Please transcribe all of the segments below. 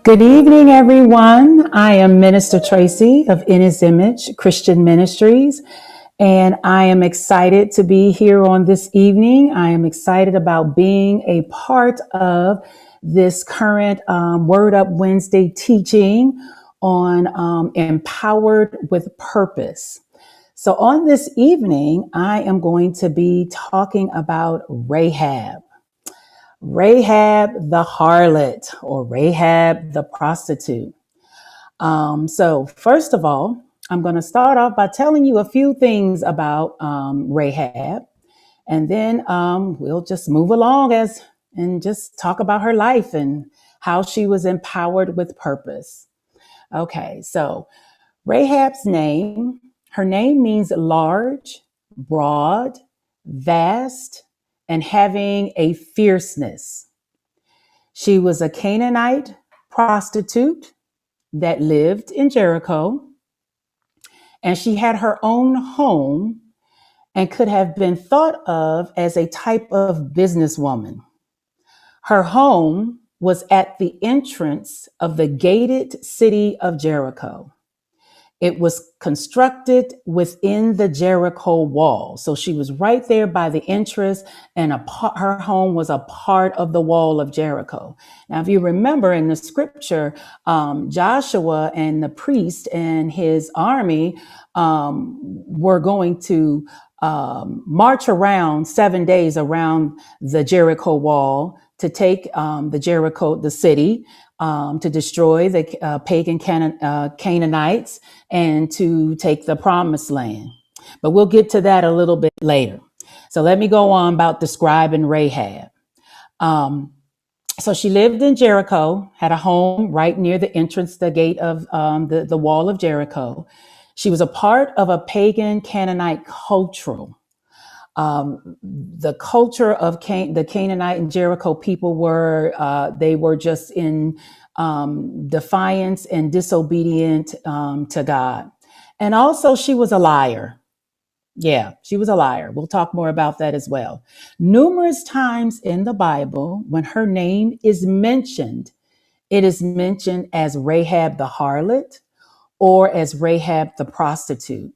Good evening, everyone. I am Minister Tracie of In His Image Christian Ministries, and I am excited to be here on this evening. I am excited about being a part of this current Word Up Wednesday teaching on Empowered with Purpose. So on this evening, I am going to be talking about Rahab. Rahab the harlot, or Rahab the prostitute. So first of all, I'm going to start off by telling you a few things about Rahab, and then we'll just move along and just talk about her life and how she was empowered with purpose. Okay, so Rahab's name, her name means large, broad, vast, and having a fierceness. She was a Canaanite prostitute that lived in Jericho, and she had her own home and could have been thought of as a type of businesswoman. Her home was at the entrance of the gated city of Jericho. It was constructed within the Jericho wall. So she was right there by the entrance, and her home was a part of the wall of Jericho. Now, if you remember in the scripture, Joshua and the priest and his army were going to march around 7 days around the Jericho wall to take the city, to destroy the pagan Canaanites and to take the promised land. But we'll get to that a little bit later. So let me go on about describing Rahab. So she lived in Jericho, had a home right near the entrance, the gate of the wall of Jericho. She was a part of a pagan Canaanite cultural. The culture of the Canaanite and Jericho people they were just in defiance and disobedient to God. And also she was a liar. Yeah, she was a liar. We'll talk more about that as well. Numerous times in the Bible, when her name is mentioned, it is mentioned as Rahab the harlot or as Rahab the prostitute,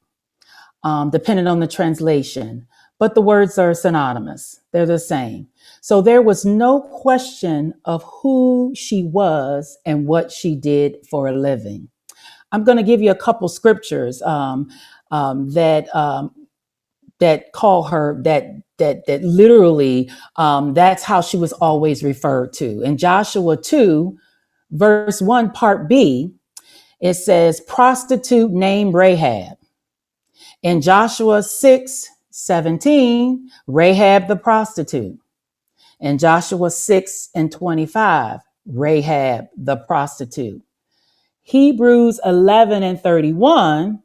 depending on the translation. But the words are synonymous. They're the same. So there was no question of who she was and what she did for a living. I'm going to give you a couple scriptures that call her that literally that's how she was always referred to. In Joshua 2, verse 1, part B, it says prostitute named Rahab. In Joshua 6:17, Rahab the prostitute. In Joshua 6:25, Rahab the prostitute. Hebrews 11:31,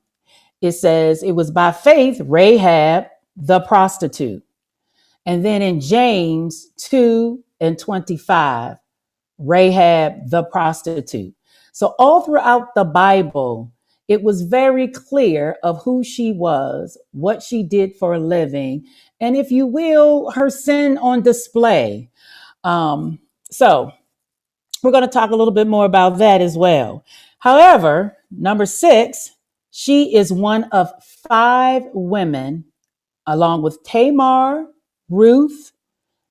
it says it was by faith Rahab the prostitute. And then in James 2:25, Rahab the prostitute. So all throughout the Bible, it was very clear of who she was, what she did for a living, and if you will, her sin on display. So we're going to talk a little bit more about that as well. However, number 6, she is one of 5 women, along with Tamar, Ruth,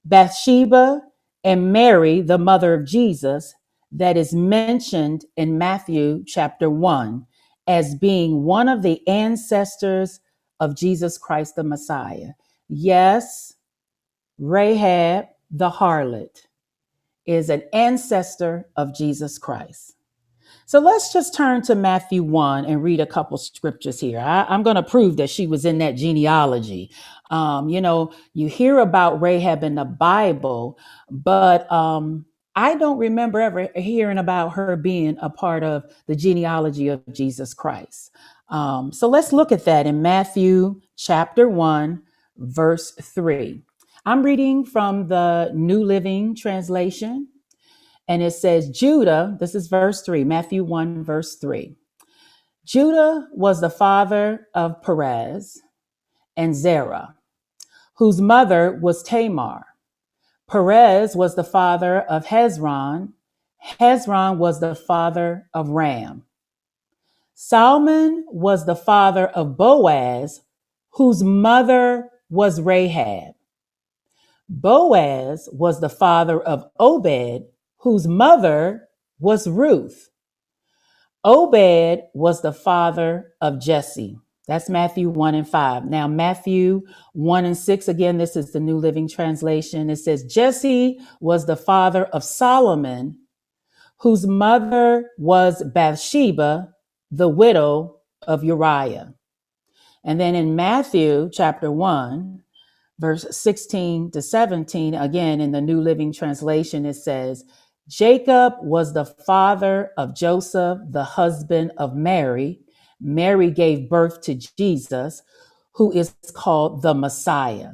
Bathsheba, and Mary, the mother of Jesus, that is mentioned in Matthew chapter 1 as being one of the ancestors of Jesus Christ the Messiah. Yes, Rahab the harlot is an ancestor of Jesus Christ. So let's just turn to Matthew 1 and read a couple scriptures here. I'm going to prove that she was in that genealogy. You hear about Rahab in the Bible, but I don't remember ever hearing about her being a part of the genealogy of Jesus Christ. So let's look at that in Matthew chapter 1, verse 3. I'm reading from the New Living Translation. And it says, Judah, this is verse 3, Matthew 1, verse 3. Judah was the father of Perez and Zerah, whose mother was Tamar. Perez was the father of Hezron. Hezron was the father of Ram. Salmon was the father of Boaz, whose mother was Rahab. Boaz was the father of Obed, whose mother was Ruth. Obed was the father of Jesse. That's Matthew 1 and 5. Now, Matthew 1 and 6, again, this is the New Living Translation. It says, Jesse was the father of Solomon, whose mother was Bathsheba, the widow of Uriah. And then in Matthew chapter 1, verse 16 to 17, again, in the New Living Translation, it says, Jacob was the father of Joseph, the husband of Mary. Mary gave birth to Jesus, who is called the Messiah.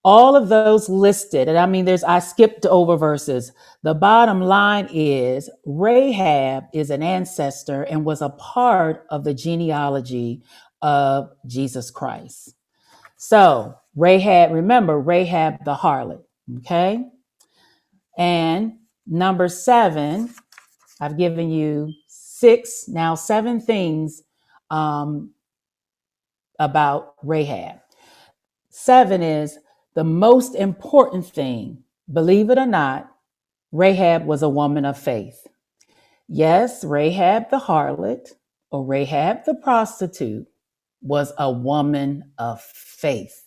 All of those listed, and I mean, I skipped over verses. The bottom line is Rahab is an ancestor and was a part of the genealogy of Jesus Christ. So Rahab, remember Rahab the harlot, okay? And number 7, I've given you 7 things about Rahab. 7 is the most important thing. Believe it or not, Rahab was a woman of faith. Yes, Rahab the harlot or Rahab the prostitute was a woman of faith.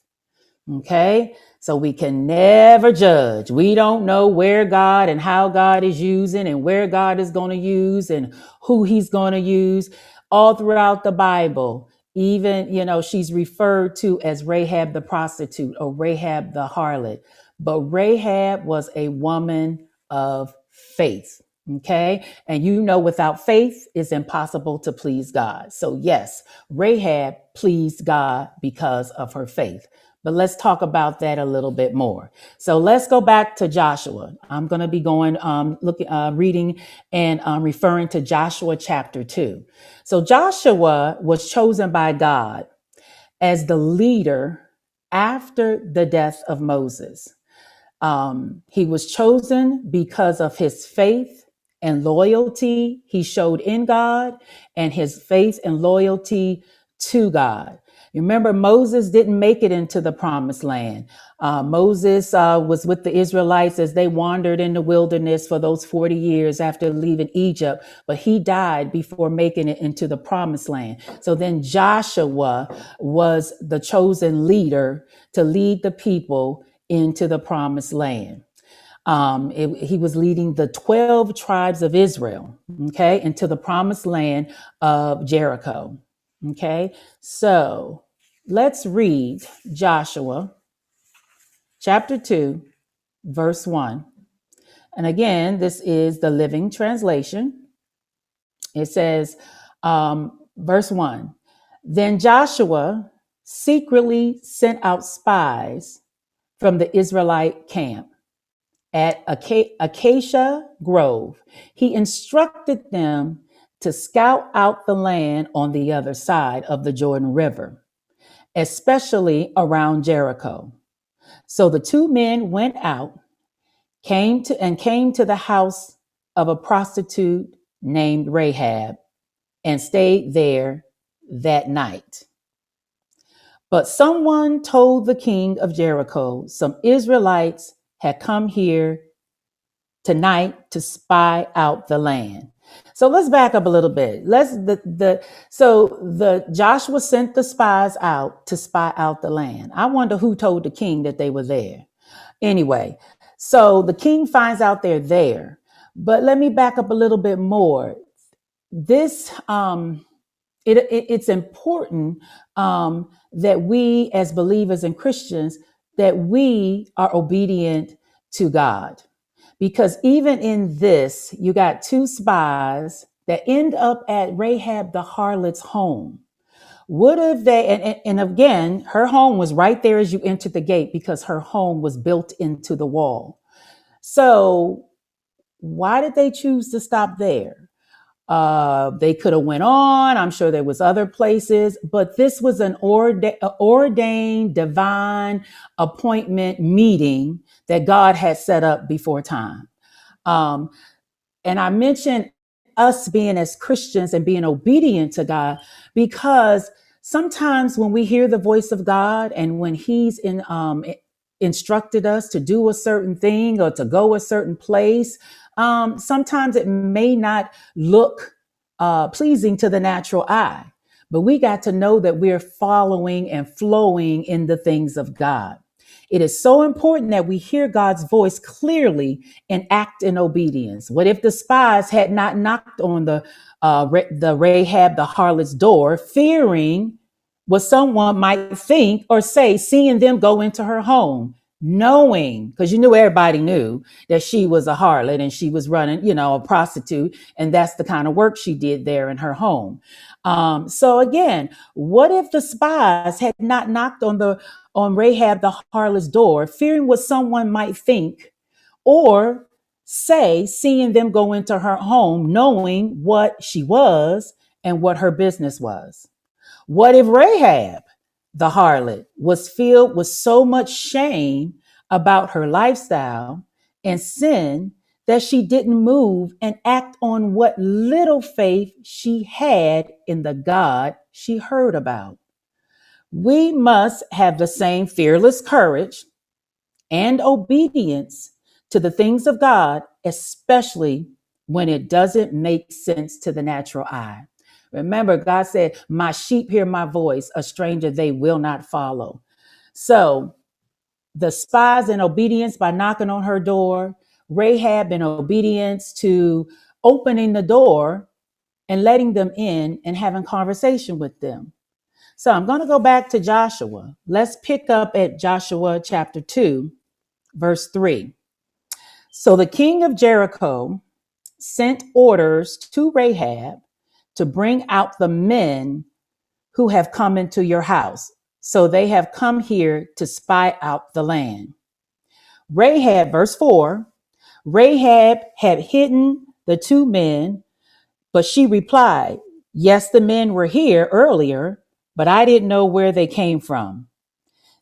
Okay, so we can never judge. We don't know where God and how God is using and where God is going to use and who he's going to use all throughout the Bible. Even, she's referred to as Rahab the prostitute or Rahab the harlot. But Rahab was a woman of faith. Okay, and without faith, it's impossible to please God. So yes, Rahab pleased God because of her faith. But let's talk about that a little bit more. So let's go back to Joshua. I'm going to be going, reading and referring to Joshua chapter 2. So Joshua was chosen by God as the leader after the death of Moses. He was chosen because of his faith and loyalty he showed in God and his faith and loyalty to God. Remember, Moses didn't make it into the promised land. Moses was with the Israelites as they wandered in the wilderness for those 40 years after leaving Egypt, but he died before making it into the promised land. So then Joshua was the chosen leader to lead the people into the promised land. He was leading the 12 tribes of Israel, okay, into the promised land of Jericho. Okay, so let's read Joshua chapter 2, verse 1. And again, this is the Living Translation. It says, verse 1, Then Joshua secretly sent out spies from the Israelite camp at Acacia Grove. He instructed them to scout out the land on the other side of the Jordan River, especially around Jericho. So the 2 men went out, came to the house of a prostitute named Rahab and stayed there that night. But someone told the king of Jericho, some Israelites had come here tonight to spy out the land. So let's back up a little bit. So Joshua sent the spies out to spy out the land. I wonder who told the king that they were there. Anyway, so the king finds out they're there. But let me back up a little bit more. This it's important that we as believers and Christians, that we are obedient to God. Because even in this, you got 2 spies that end up at Rahab the harlot's home. What if they, and again, her home was right there as you entered the gate because her home was built into the wall. So why did they choose to stop there? They could have went on. I'm sure there was other places, but this was an ordained divine appointment meeting that God had set up before time. And I mentioned us being as Christians and being obedient to God because sometimes when we hear the voice of God and when He's instructed us to do a certain thing or to go a certain place, sometimes it may not look pleasing to the natural eye. But we got to know that we're following and flowing in the things of God. It is so important that we hear God's voice clearly and act in obedience. What if the spies had not knocked on the Rahab the harlot's door, fearing what someone might think or say, seeing them go into her home, knowing, because you knew everybody knew that she was a harlot and she was running, a prostitute, and that's the kind of work she did there in her home. So again, what if the spies had not knocked on Rahab the harlot's door, fearing what someone might think or say, seeing them go into her home, knowing what she was and what her business was? What if Rahab, the harlot, was filled with so much shame about her lifestyle and sin that she didn't move and act on what little faith she had in the God she heard about? We must have the same fearless courage and obedience to the things of God, especially when it doesn't make sense to the natural eye. Remember, God said, "My sheep hear my voice, a stranger they will not follow." So the spies in obedience by knocking on her door, Rahab in obedience to opening the door and letting them in and having conversation with them. So I'm going to go back to Joshua. Let's pick up at Joshua chapter 2, verse 3. So the king of Jericho sent orders to Rahab to bring out the men who have come into your house. So they have come here to spy out the land. Rahab, verse 4, Rahab had hidden the two men, but she replied, "Yes, the men were here earlier, but I didn't know where they came from.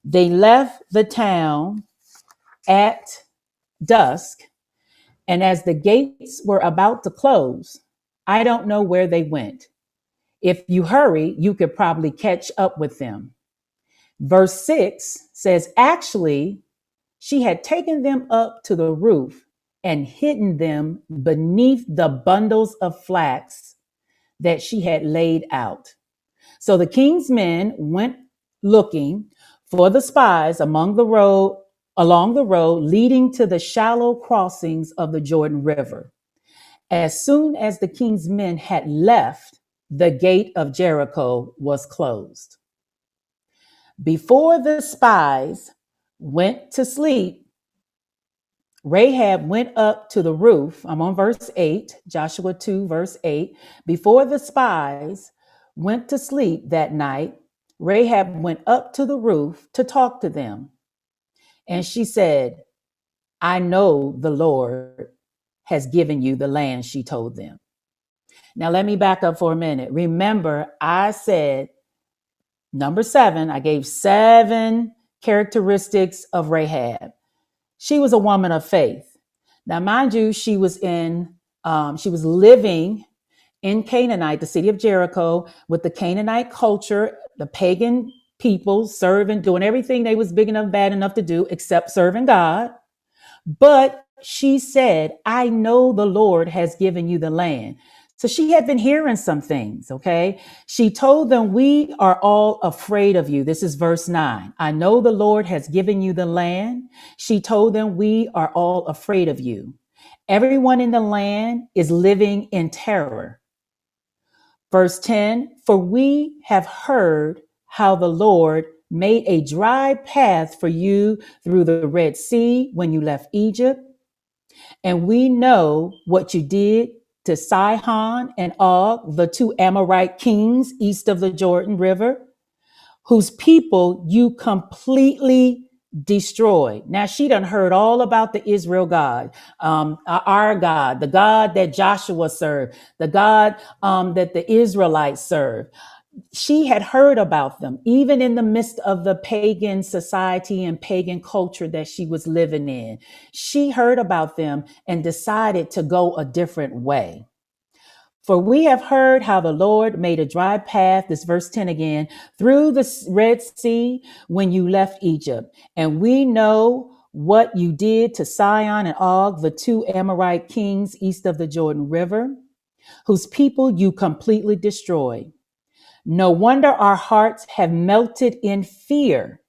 They left the town at dusk, and as the gates were about to close, I don't know where they went. If you hurry, you could probably catch up with them." Verse 6 says, actually, she had taken them up to the roof and hidden them beneath the bundles of flax that she had laid out. So the king's men went looking for the spies along the road leading to the shallow crossings of the Jordan River. As soon as the king's men had left, the gate of Jericho was closed. Before the spies went to sleep, Rahab went up to the roof. I'm on verse 8, Joshua 2, verse 8. Before the spies went to sleep that night, Rahab went up to the roof to talk to them. And she said, "I know the Lord has given you the land," she told them. Now, let me back up for a minute. Remember, I said, number 7, I gave 7 characteristics of Rahab. She was a woman of faith. Now, mind you, she was living in Canaanite, the city of Jericho, with the Canaanite culture, the pagan people serving, doing everything they was big enough, bad enough to do, except serving God. But she said, "I know the Lord has given you the land." So she had been hearing some things, okay? She told them, "We are all afraid of you." This is verse 9. "I know the Lord has given you the land." She told them, "We are all afraid of you. Everyone in the land is living in terror." Verse 10, "For we have heard how the Lord made a dry path for you through the Red Sea when you left Egypt. And we know what you did to Sihon and Og, the 2 Amorite kings east of the Jordan River, whose people you completely destroyed." Now she done heard all about the Israel God, our God, the God that Joshua served, the God that the Israelites served. She had heard about them, even in the midst of the pagan society and pagan culture that she was living in. She heard about them and decided to go a different way. For we have heard how the Lord made a dry path, this verse 10 again, through the Red Sea when you left Egypt. And we know what you did to Sihon and Og, the two Amorite kings east of the Jordan River, whose people you completely destroyed. No wonder our hearts have melted in fear.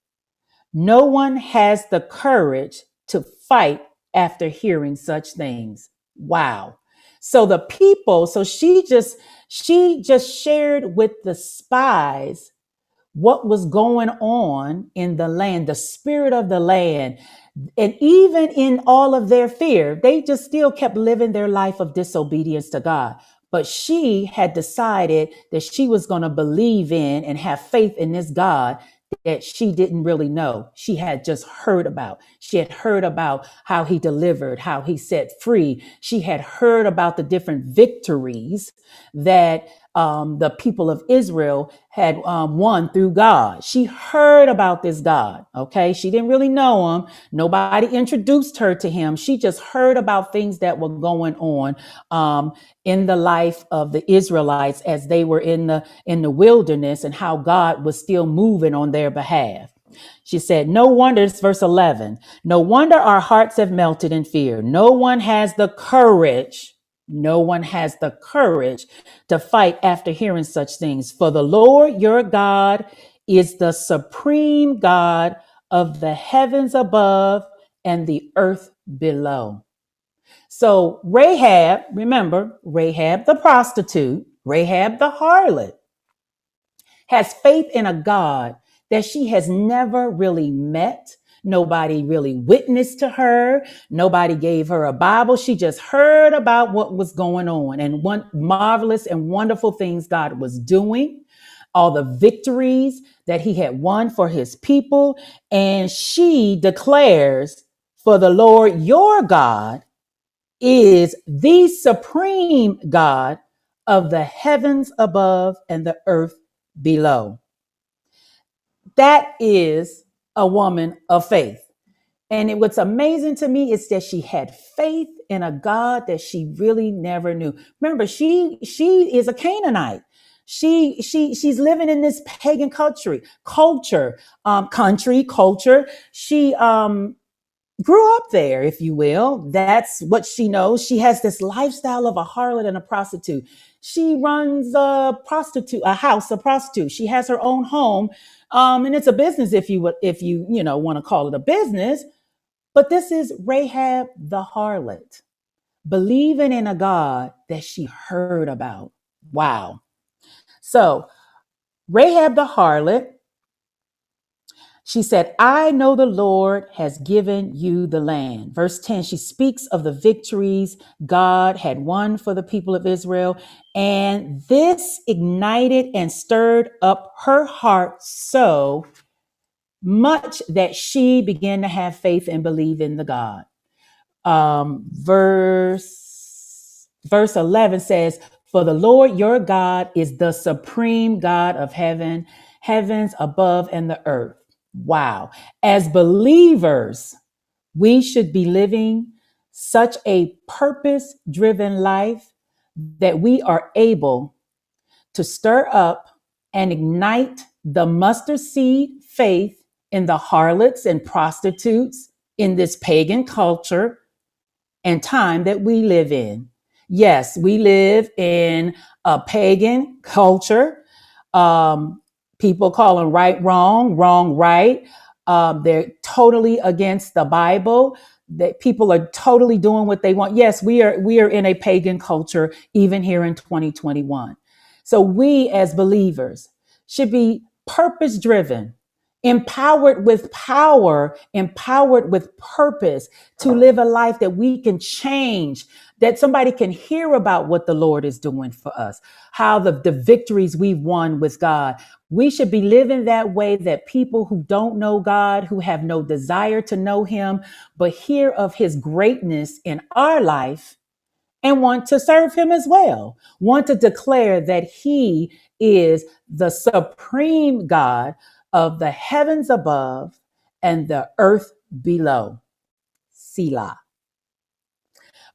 No one has the courage to fight after hearing such things. Wow. So the people, so she just shared with the spies what was going on in the land, the spirit of the land. And even in all of their fear, they just still kept living their life of disobedience to God. But she had decided that she was going to believe in and have faith in this God that she didn't really know. She had just heard about. She had heard about how he delivered, how he set free. She had heard about the different victories that the people of Israel had won through God. She heard about this God. Okay. She didn't really know him. Nobody introduced her to him. She just heard about things that were going on in the life of the Israelites as they were in the wilderness, and how God was still moving on their behalf. She said, no wonder, it's verse 11, no wonder our hearts have melted in fear. No one has the courage. No one has the courage to fight after hearing such things. For the Lord your God is the supreme God of the heavens above and the earth below. So Rahab, remember, Rahab the prostitute, Rahab the harlot, has faith in a God that she has never really met. Nobody really witnessed to her. Nobody gave her a Bible. She just heard about what was going on and what marvelous and wonderful things God was doing, all the victories that he had won for his people. And she declares, for the Lord your God is the supreme God of the heavens above and the earth below. That is a woman of faith. And what's amazing to me is that she had faith in a God that she really never knew. Remember, she is a Canaanite. She's living in this pagan culture. She grew up there, if you will. That's what she knows. She has this lifestyle of a harlot and a prostitute. She runs a prostitute. She has her own home, and it's a business, if you want to call it a business. But this is Rahab the harlot, believing in a God that she heard about. Wow. So Rahab the harlot, she said, I know the Lord has given you the land. Verse 10, she speaks of the victories God had won for the people of Israel. And this ignited and stirred up her heart so much that she began to have faith and believe in the God. Verse 11 says, for the Lord your God is the supreme God of heavens above and the earth. Wow. As believers, we should be living such a purpose driven life that we are able to stir up and ignite the mustard seed faith in the harlots and prostitutes in this pagan culture and time that we live in. Yes, we live in a pagan culture. People calling right wrong, wrong right. They're totally against the Bible. That people are totally doing what they want. Yes, we are in a pagan culture, even here in 2021. So we as believers should be purpose driven, empowered with power, empowered with purpose to live a life that we can change, that somebody can hear about what the Lord is doing for us, how the victories we've won with God. We should be living that way that people who don't know God, who have no desire to know him, but hear of his greatness in our life and want to serve him as well, want to declare that he is the supreme God of the heavens above and the earth below. Selah.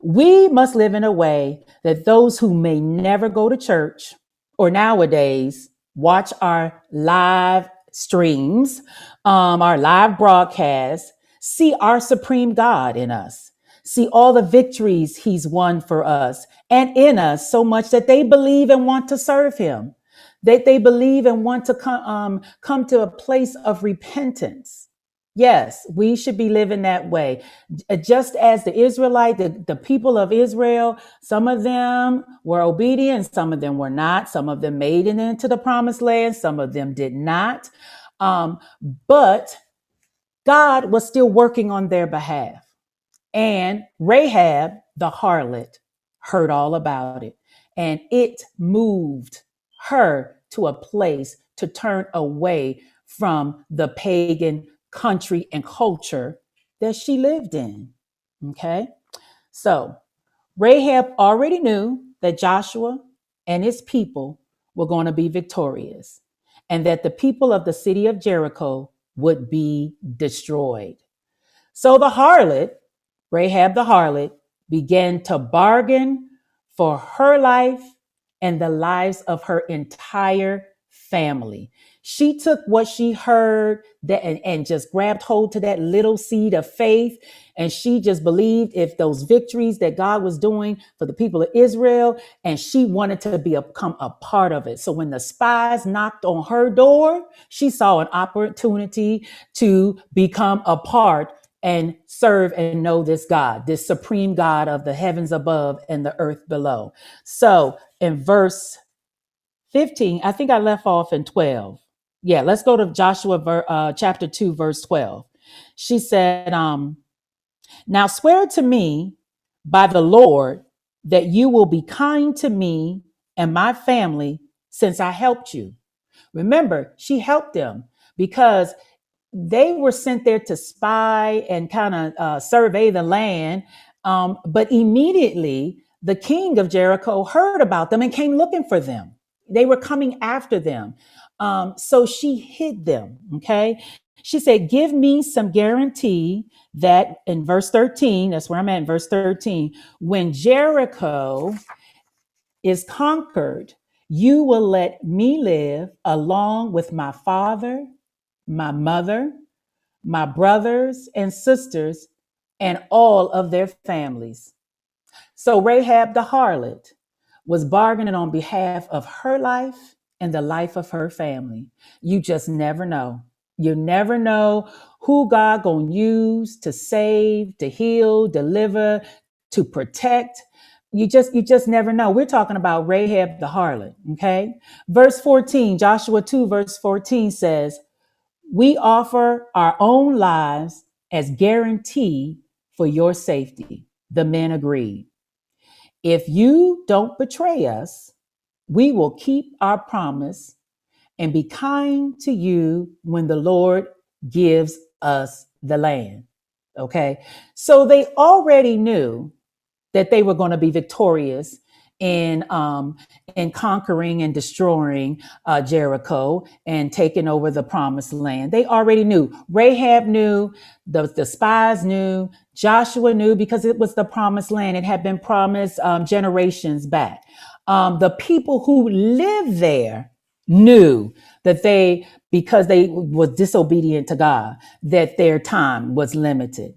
We must live in a way that those who may never go to church or nowadays watch our live streams, our live broadcasts, see our supreme God in us, see all the victories he's won for us and in us so much that they believe and want to serve him, that they believe and want to come to a place of repentance. Yes, we should be living that way. Just as the Israelite, the people of Israel, some of them were obedient, some of them were not. Some of them made it into the promised land, some of them did not. But God was still working on their behalf. And Rahab, the harlot, heard all about it. And it moved her to a place to turn away from the pagan country and culture that she lived in. Okay. So Rahab already knew that Joshua and his people were going to be victorious and that the people of the city of Jericho would be destroyed. So the harlot, Rahab the harlot, began to bargain for her life and the lives of her entire family. She took what she heard and just grabbed hold to that little seed of faith. And she just believed if those victories that God was doing for the people of Israel, and she wanted to become a part of it. So when the spies knocked on her door, she saw an opportunity to become a part and serve and know this God, this supreme God of the heavens above and the earth below. So in verse 15, I think I left off in 12. Yeah, let's go to Joshua chapter 2, verse 12. She said, now swear to me by the Lord that you will be kind to me and my family since I helped you. Remember, she helped them because they were sent there to spy and kind of survey the land. But immediately the king of Jericho heard about them and came looking for them. They were coming after them. So she hid them. Okay. She said, give me some guarantee that in verse 13, that's where I'm at in verse 13, when Jericho is conquered, you will let me live along with my father, my mother, my brothers and sisters, and all of their families. So Rahab the harlot was bargaining on behalf of her life and the life of her family. You just never know. You never know who God gonna use to save, to heal, deliver, to protect. You just never know. We're talking about Rahab the harlot, okay? Verse 14, Joshua 2, verse 14 says, we offer our own lives as guarantee for your safety. The men agreed. If you don't betray us, we will keep our promise and be kind to you when the Lord gives us the land. Okay. So they already knew that they were going to be victorious in conquering and destroying Jericho and taking over the promised land. They already knew. Rahab knew, the spies knew, Joshua knew because it was the promised land. It had been promised generations back. The people who lived there knew that because they was disobedient to God, that their time was limited.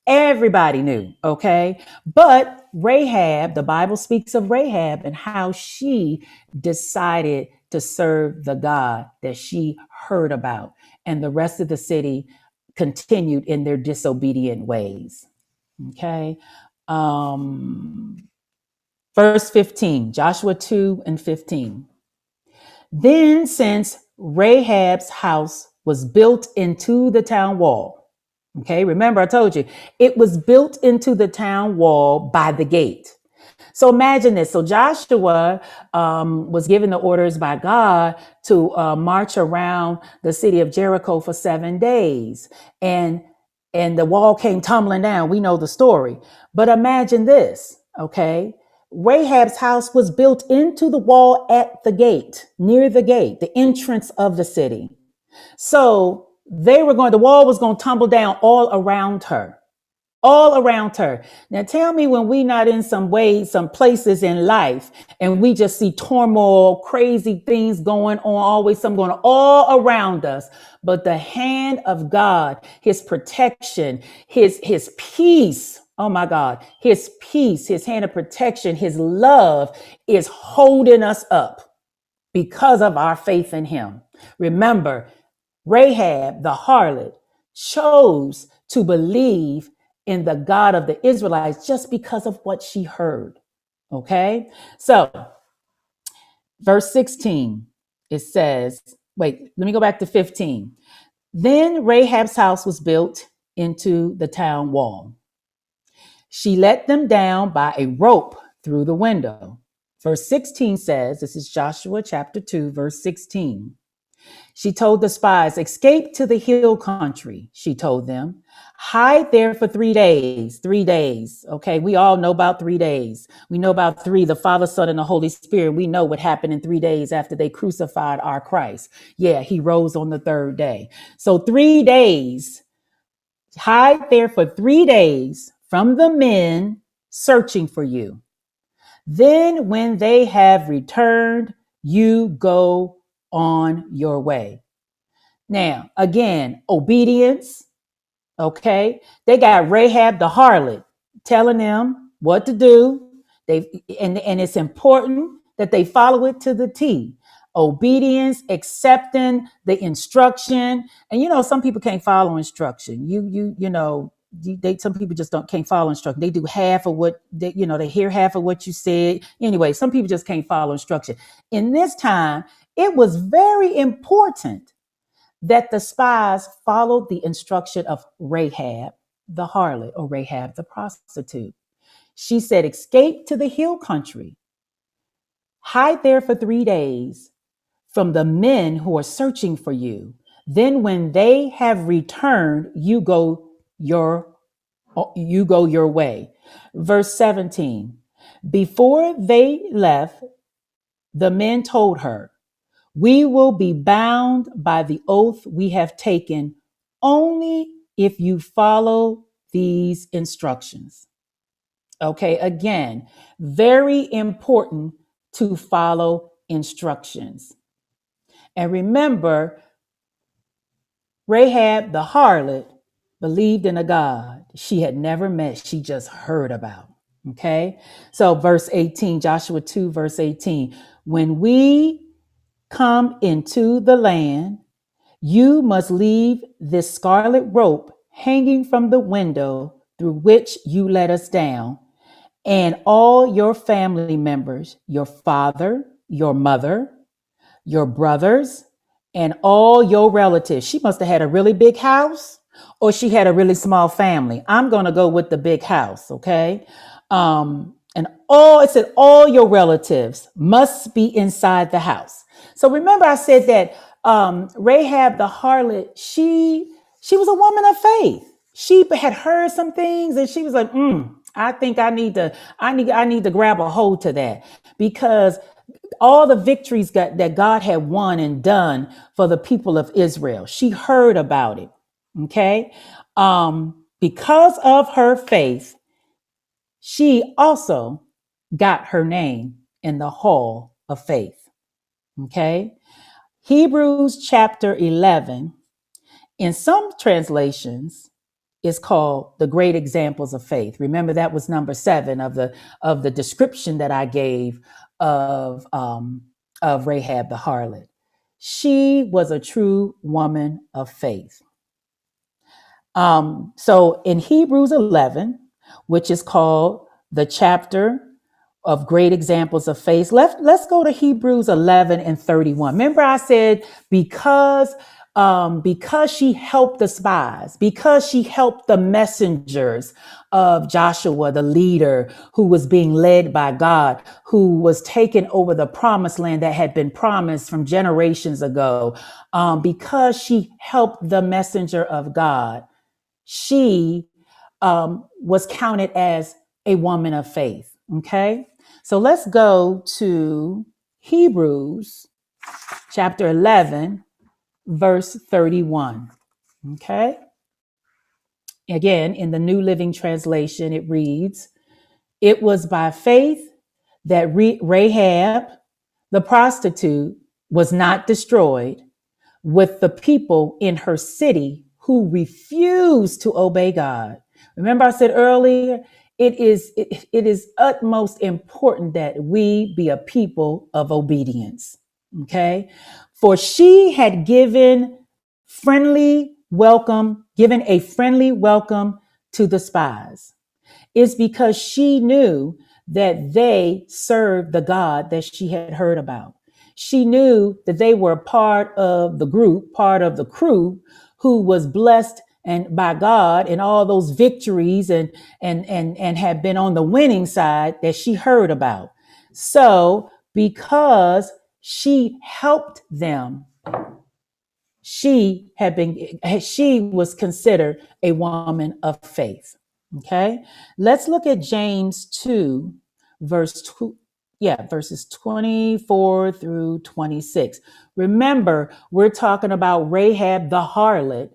Everybody knew, okay? But Rahab, the Bible speaks of Rahab and how she decided to serve the God that she heard about. And the rest of the city continued in their disobedient ways, okay? Verse 15, Joshua 2 and 15. Then since Rahab's house was built into the town wall, okay, remember I told you it was built into the town wall by the gate. So imagine this. So Joshua was given the orders by God to march around the city of Jericho for 7 days. And the wall came tumbling down. We know the story. But imagine this, okay? Rahab's house was built into the wall at the gate, near the gate, the entrance of the city. So the wall was going to tumble down all around her. All around her. Now tell me when we not in some ways, some places in life, and we just see turmoil, crazy things going on, always something going on all around us. But the hand of God, his protection, his peace, oh my God, his peace, his hand of protection, his love is holding us up because of our faith in him. Remember, Rahab, the harlot, chose to believe in the God of the Israelites just because of what she heard. Okay. So, verse 16, it says, wait, let me go back to 15. Then Rahab's house was built into the town wall. She let them down by a rope through the window. Verse 16 says, this is Joshua chapter 2, verse 16. She told the spies, escape to the hill country, she told them. Hide there for 3 days. 3 days. Okay, we all know about 3 days. We know about three, the Father, Son, and the Holy Spirit. We know what happened in 3 days after they crucified our Christ. Yeah, he rose on the third day. So 3 days, hide there for 3 days from the men searching for you. Then when they have returned, you go on your way. Now, again, obedience. Okay. They got Rahab the harlot telling them what to do. And it's important that they follow it to the T. Obedience, accepting the instruction. And some people can't follow instruction. Some people just can't follow instruction. They do half of what they hear half of what you said. Anyway, some people just can't follow instruction. In this time, it was very important that the spies followed the instruction of Rahab, the harlot, or Rahab, the prostitute. She said, escape to the hill country. Hide there for 3 days from the men who are searching for you. Then when they have returned, you go your way. Verse 17. Before they left, the men told her, we will be bound by the oath we have taken only if you follow these instructions. Okay, again, very important to follow instructions. And remember, Rahab the harlot believed in a God she had never met, she just heard about. Okay, so verse 18, Joshua 2, verse 18, when we come into the land, you must leave this scarlet rope hanging from the window through which you let us down, and all your family members, your father, your mother, your brothers, and all your relatives. She must have had a really big house, or she had a really small family. I'm going to go with the big house. Okay. It said all your relatives must be inside the house. So remember I said that Rahab the harlot, she was a woman of faith. She had heard some things and she was like, I think I need to grab a hold to that, because all the victories that God had won and done for the people of Israel, she heard about it. Okay. Because of her faith, she also got her name in the hall of faith. Okay. Hebrews chapter 11, in some translations, is called the great examples of faith. Remember, that was number 7 of the description that I gave of Rahab the harlot. She was a true woman of faith. So in Hebrews 11, which is called the chapter of great examples of faith, let's go to Hebrews 11 and 31. Remember I said because she helped the spies, because she helped the messengers of Joshua, the leader who was being led by God, who was taking over the promised land that had been promised from generations ago. Because she helped the messenger of God, she was counted as a woman of faith. Okay. So let's go to Hebrews chapter 11, verse 31. Okay. Again, in the New Living Translation, it reads, "It was by faith that Rahab, the prostitute, was not destroyed with the people in her city who refused to obey God." Remember, I said earlier, it is utmost important that we be a people of obedience. Okay. For she had given a friendly welcome to the spies. It's because she knew that they served the God that she had heard about. She knew that they were part of the group, part of the crew who was blessed and by God and all those victories and had been on the winning side that she heard about. So because she helped them, she was considered a woman of faith. Okay. Let's look at James 2, verse 2. Yeah, verses 24 through 26. Remember, we're talking about Rahab the harlot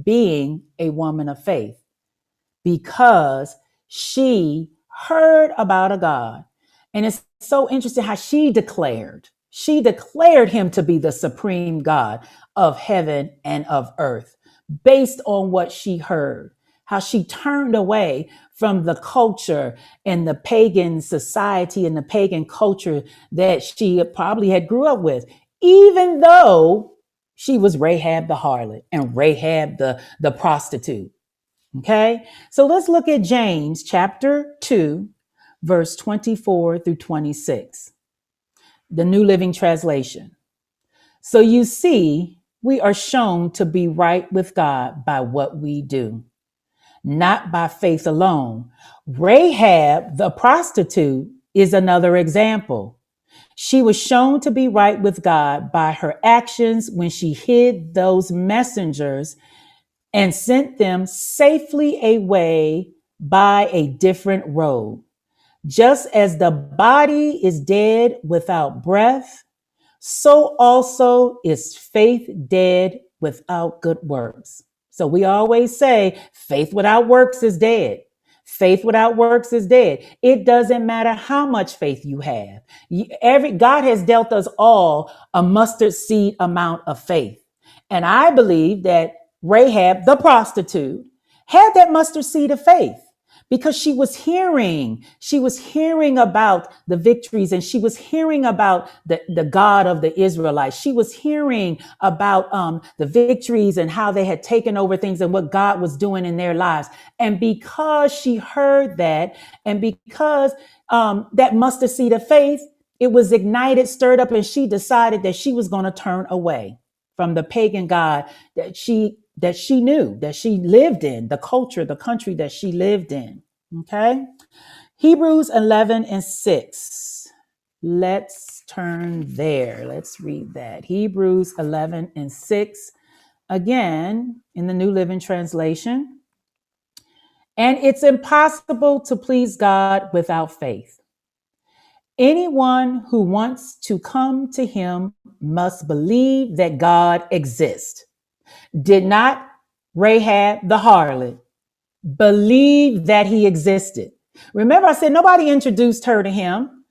being a woman of faith because she heard about a God. And it's so interesting how she declared him to be the supreme God of heaven and of earth based on what she heard, how she turned away from the culture and the pagan society and the pagan culture that she probably had grew up with, even though she was Rahab the harlot and Rahab the prostitute. Okay, so let's look at James chapter 2, verse 24 through 26, the New Living Translation. "So you see, we are shown to be right with God by what we do, not by faith alone. Rahab, the prostitute, is another example. She was shown to be right with God by her actions when she hid those messengers and sent them safely away by a different road. Just as the body is dead without breath, so also is faith dead without good works." So we always say faith without works is dead. Faith without works is dead. It doesn't matter how much faith you have. God has dealt us all a mustard seed amount of faith. And I believe that Rahab, the prostitute, had that mustard seed of faith because she was hearing about the victories, and she was hearing about the God of the Israelites. She was hearing about the victories and how they had taken over things and what God was doing in their lives. And because she heard that, and because that mustard seed of faith, it was ignited, stirred up, and she decided that she was going to turn away from the pagan God that she knew, that she lived in, the culture, the country that she lived in. Okay. Hebrews 11 and 6. Let's turn there. Let's read that. Hebrews 11 and 6. Again, in the New Living Translation. "And it's impossible to please God without faith. Anyone who wants to come to him must believe that God exists." Did not Rahab the harlot believe that he existed? Remember, I said nobody introduced her to him.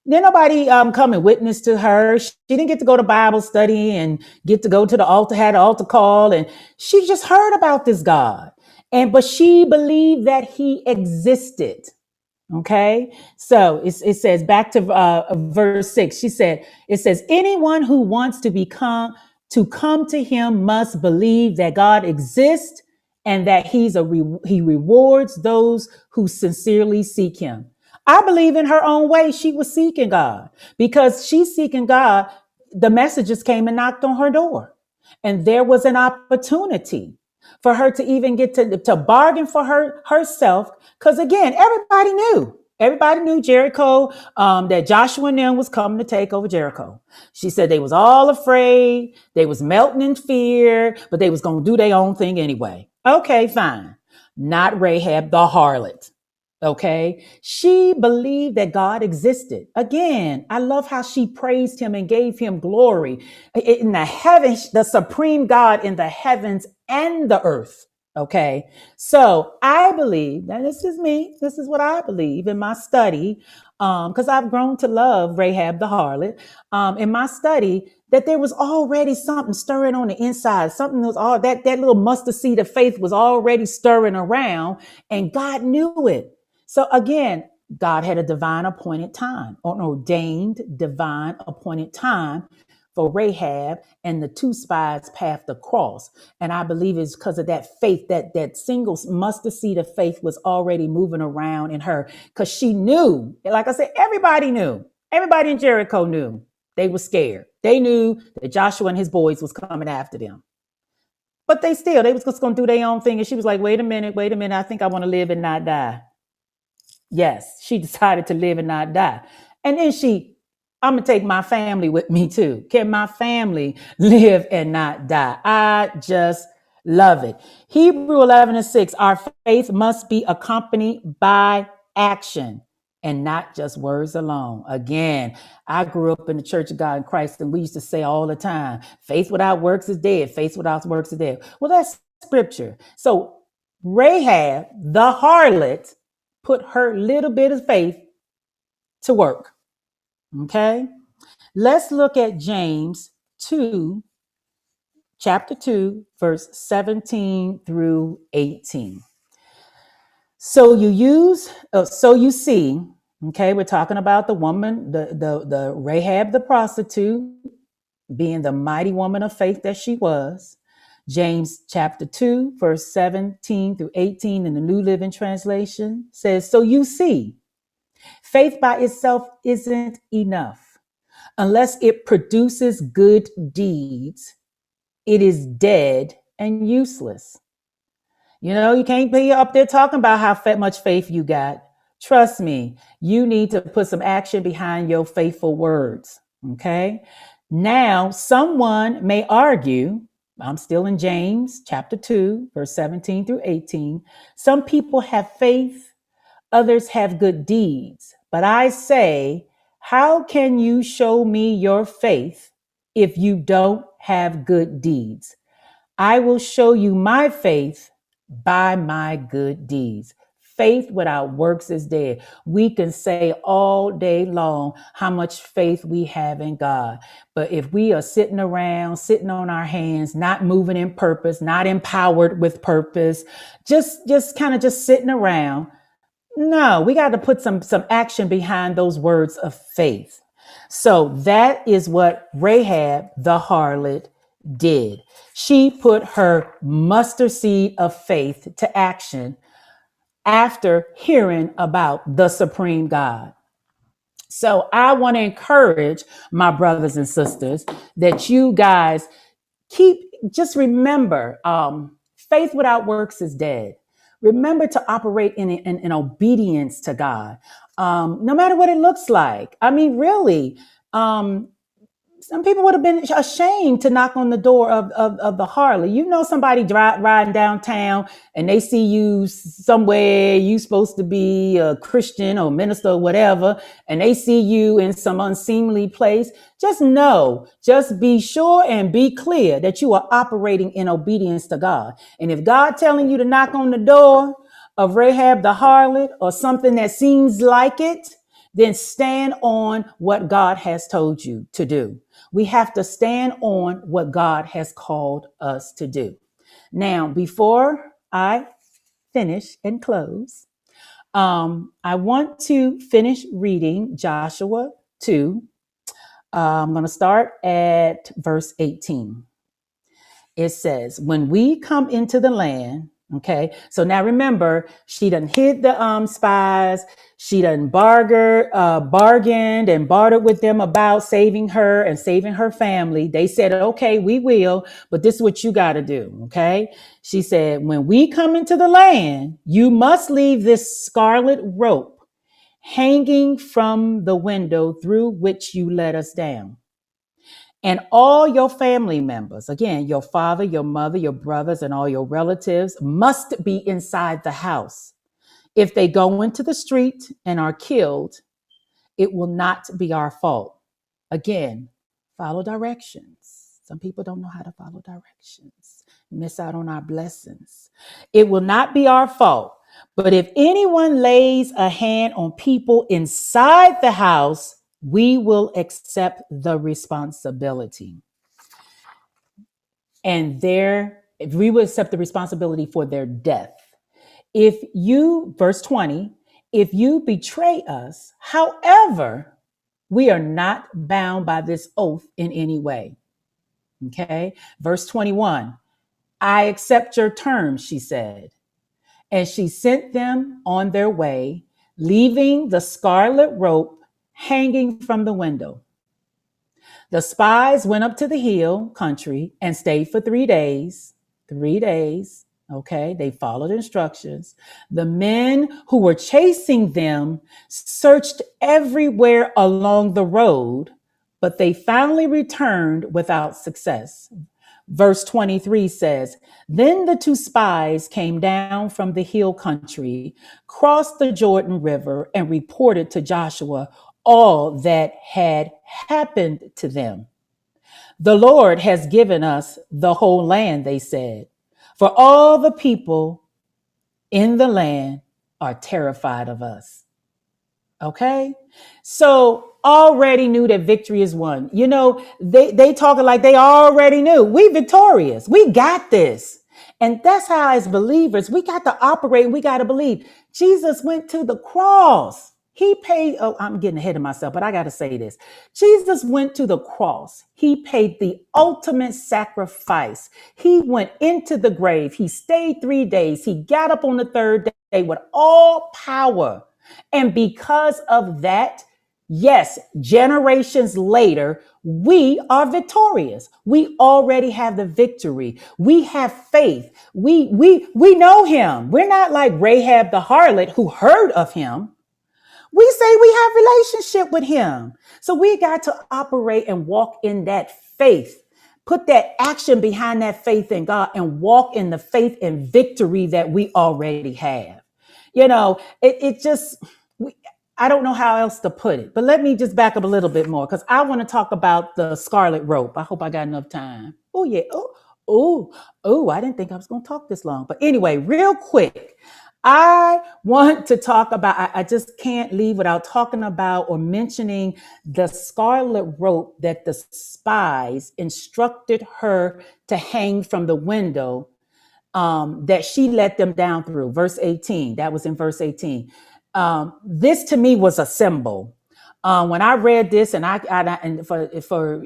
Then nobody come and witness to her. She didn't get to go to Bible study and get to go to the altar, had an altar call, and she just heard about this God. But she believed that he existed. Okay, so it says back to verse 6. It says, "Anyone who wants to come to him must believe that God exists and that he rewards those who sincerely seek him." I believe in her own way she was seeking God, because she's seeking God. The messages came and knocked on her door, and there was an opportunity for her to even get to bargain for herself. Because again, everybody knew Jericho, that Joshua and them was coming to take over Jericho. She said they was all afraid. They was melting in fear, but they was going to do their own thing anyway. Okay, fine. Not Rahab the harlot. Okay. She believed that God existed. Again, I love how she praised him and gave him glory in the heavens, the supreme God in the heavens and the earth. Okay. So I believe that this is me. This is what I believe in my study. Because I've grown to love Rahab the harlot. In my study, that there was already something stirring on the inside. Something was all that little mustard seed of faith was already stirring around, and God knew it. So again, God had a divine appointed time, or an ordained divine appointed time for Rahab and the two spies passed across. And I believe it's because of that faith, that single mustard seed of faith was already moving around in her, because she knew, like I said, everybody knew. Everybody in Jericho knew. They were scared. They knew that Joshua and his boys was coming after them. But they was just going to do their own thing. And she was like, wait a minute. I think I want to live and not die. Yes, she decided to live and not die. And then I'm going to take my family with me too. Can my family live and not die? I just love it. Hebrew 11:6, our faith must be accompanied by action and not just words alone. Again, I grew up in the Church of God in Christ, and we used to say all the time, faith without works is dead. Faith without works is dead. Well, that's scripture. So Rahab, the harlot, put her little bit of faith to work. Okay. Let's look at James 2, chapter 2, verse 17 through 18. So you see, okay, we're talking about the woman, the Rahab, the prostitute, being the mighty woman of faith that she was. James chapter 2, verse 17 through 18 in the New Living Translation says, so you see, faith by itself isn't enough. Unless it produces good deeds, it is dead and useless. You know, you can't be up there talking about how much faith you got. Trust me, you need to put some action behind your faithful words. Okay. Now, someone may argue, I'm still in James chapter 2, verse 17 through 18. Some people have faith, others have good deeds. But I say, how can you show me your faith if you don't have good deeds? I will show you my faith by my good deeds. Faith without works is dead. We can say all day long how much faith we have in God. But if we are sitting around, sitting on our hands, not moving in purpose, not empowered with purpose, just kind of just sitting around, no, we got to put some action behind those words of faith. So that is what Rahab the harlot did. She put her mustard seed of faith to action after hearing about the supreme God. So I want to encourage my brothers and sisters that you guys just remember, faith without works is dead. Remember to operate in obedience to God, no matter what it looks like. I mean, really, some people would have been ashamed to knock on the door of the harlot. You know, somebody riding downtown and they see you somewhere, you supposed to be a Christian or minister or whatever, and they see you in some unseemly place. Just be sure and be clear that you are operating in obedience to God. And if God telling you to knock on the door of Rahab the harlot or something that seems like it, then stand on what God has told you to do. We have to stand on what God has called us to do. Now, before I finish and close, I want to finish reading Joshua 2. I'm going to start at verse 18. It says, when we come into the land, okay, so now remember, she done hid the spies. She done bargained and bartered with them about saving her and saving her family. They said, okay, we will, but this is what you got to do, okay? She said, when we come into the land, you must leave this scarlet rope hanging from the window through which you let us down. And all your family members, again, your father, your mother, your brothers, and all your relatives must be inside the house. If they go into the street and are killed, it will not be our fault. Again, follow directions. Some people don't know how to follow directions, miss out on our blessings. It will not be our fault. But if anyone lays a hand on people inside the house, we will accept the responsibility. And we will accept the responsibility for their death. If you, verse 20, if you betray us, however, we are not bound by this oath in any way. Okay. Verse 21, I accept your terms, she said. And she sent them on their way, leaving the scarlet rope hanging from the window. The spies went up to the hill country and stayed for 3 days. 3 days. Okay, they followed instructions. The men who were chasing them searched everywhere along the road, but they finally returned without success. Verse 23 says, Then the two spies came down from the hill country, crossed the Jordan River, and reported to Joshua all that had happened to them. The Lord has given us the whole land, they said, for all the people in the land are terrified of us. Okay. So already knew that victory is won. You know, they talking like they already knew we victorious. We got this. And that's how as believers, we got to operate and we got to believe. Jesus went to the cross. He paid. Oh, I'm getting ahead of myself, but I got to say this. Jesus went to the cross. He paid the ultimate sacrifice. He went into the grave. He stayed 3 days. He got up on the third day with all power. And because of that, yes, generations later, we are victorious. We already have the victory. We have faith. We know him. We're not like Rahab the harlot who heard of him. We say we have relationship with him. So we got to operate and walk in that faith. Put that action behind that faith in God and walk in the faith and victory that we already have. You know, I don't know how else to put it, but let me just back up a little bit more because I want to talk about the scarlet rope. I hope I got enough time. Oh, yeah. Oh, I didn't think I was going to talk this long. But anyway, real quick, I want to talk about, I just can't leave without talking about or mentioning the scarlet rope that the spies instructed her to hang from the window that she let them down through. Verse 18, that was in verse 18. This to me was a symbol. When I read this and for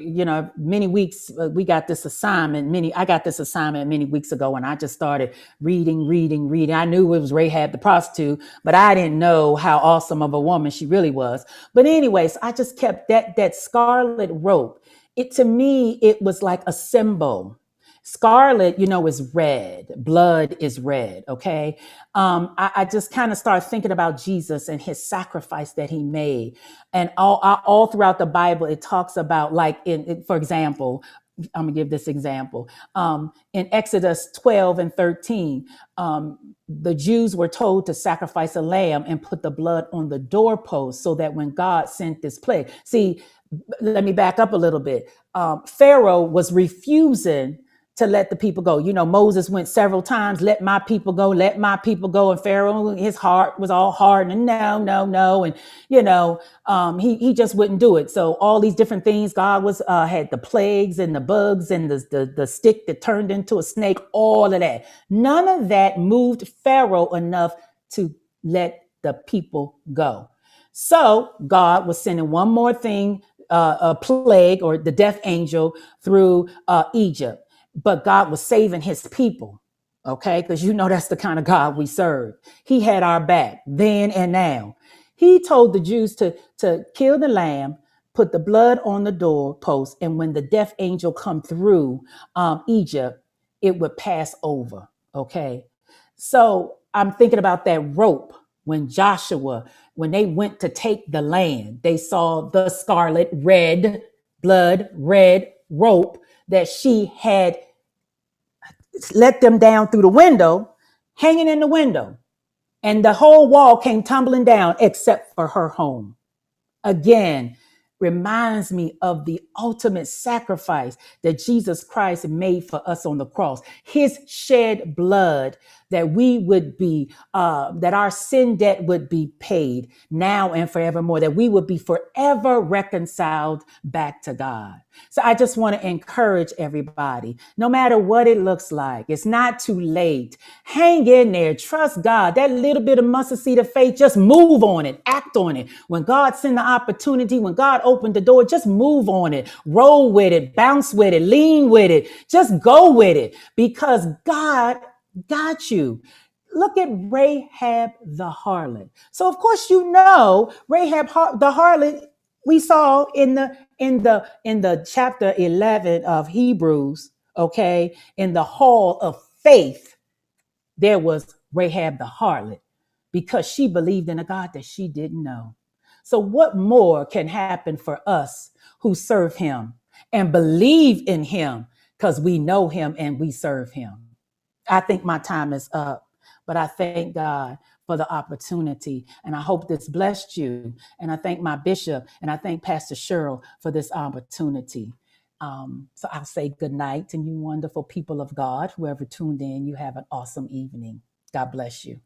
many weeks, we got this assignment, I got this assignment many weeks ago and I just started reading. I knew it was Rahab the prostitute, but I didn't know how awesome of a woman she really was. But anyways, I just kept that scarlet rope. To me, it was like a symbol. Scarlet, is red. Blood is red. Okay. I just kind of started thinking about Jesus and his sacrifice that he made. And all throughout the Bible, it talks about for example, I'm gonna give this example. In Exodus 12 and 13, the Jews were told to sacrifice a lamb and put the blood on the doorpost so that when God sent this plague. See, let me back up a little bit. Pharaoh was refusing to let the people go. Moses went several times, let my people go. And Pharaoh, his heart was all hard and no. And, he just wouldn't do it. So all these different things, God had the plagues and the bugs and the stick that turned into a snake, all of that. None of that moved Pharaoh enough to let the people go. So God was sending one more thing, a plague or the death angel through Egypt. But God was saving his people, okay? Because that's the kind of God we serve. He had our back then and now. He told the Jews to kill the lamb, put the blood on the doorpost, and when the death angel come through Egypt, it would pass over, okay? So I'm thinking about that rope when they went to take the land, they saw the scarlet red rope that she had let them down through the window, hanging in the window. and the whole wall came tumbling down except for her home. Again, reminds me of the ultimate sacrifice that Jesus Christ made for us on the cross. His shed blood that we would be, that our sin debt would be paid now and forevermore, that we would be forever reconciled back to God. So I just want to encourage everybody, no matter what it looks like, it's not too late. Hang in there. Trust God. That little bit of mustard seed of faith, just move on it. Act on it. When God sent the opportunity, when God opened the door, just move on it. Roll with it. Bounce with it. Lean with it. Just go with it because God got you. Look at Rahab the harlot. So of course you know Rahab the harlot we saw in the chapter 11 of Hebrews, okay, in the hall of faith, there was Rahab the harlot because she believed in a God that she didn't know. So what more can happen for us who serve him and believe in him because we know him and we serve him? I think my time is up, but I thank God for the opportunity. And I hope this blessed you. And I thank my bishop and I thank Pastor Cheryl for this opportunity. So I'll say good night to you wonderful people of God. Whoever tuned in, you have an awesome evening. God bless you.